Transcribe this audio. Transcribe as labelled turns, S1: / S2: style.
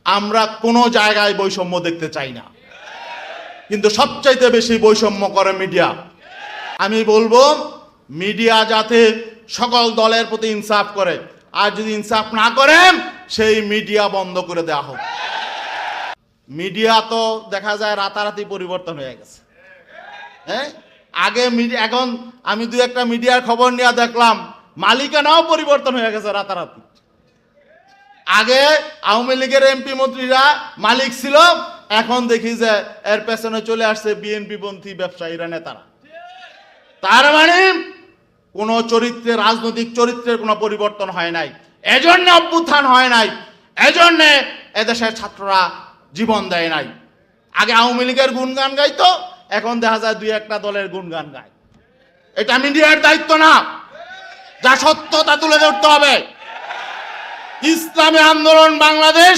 S1: আমরা কোনো জায়গায় বৈষম্য দেখতে চাই না, কিন্তু সবচাইতে বেশি বৈষম্য করে মিডিয়া। আমি বলবো মিডিয়া যাতে সকল দলের প্রতি ইনসাফ করে, আর যদি ইনসাফ না করেন সেই মিডিয়া বন্ধ করে দেওয়া হোক। মিডিয়া তো দেখা যায় রাতারাতি পরিবর্তন হয়ে গেছে। হ্যাঁ, আগে এখন আমি দু একটা মিডিয়ার খবর নিয়ে দেখলাম মালিকানাও পরিবর্তন হয়ে গেছে রাতারাতি। আগে আওয়ামী লীগের এমপি মন্ত্রীরা মালিক ছিল, এখন দেখি যে এর পেছনে চলে আসছে বিএনপি পন্থী ব্যবসায়ীরা, নেতারা। তার মানে কোন চরিত্রের, রাজনৈতিক চরিত্রের কোনো পরিবর্তন হয় নাই, এজন্য অভ্যুত্থান হয় নাই, এজন্য এদেশের ছাত্ররা জীবন দেয় নাই। আগে আওয়ামী লীগের গুণগান গাইতো, এখন দেখা যায় দুই একটা দলের গুণগান গায়। এটা মিডিয়ার দায়িত্ব না, যা সত্য তা তুলে ধরতে হবে। ইসলামী আন্দোলন বাংলাদেশ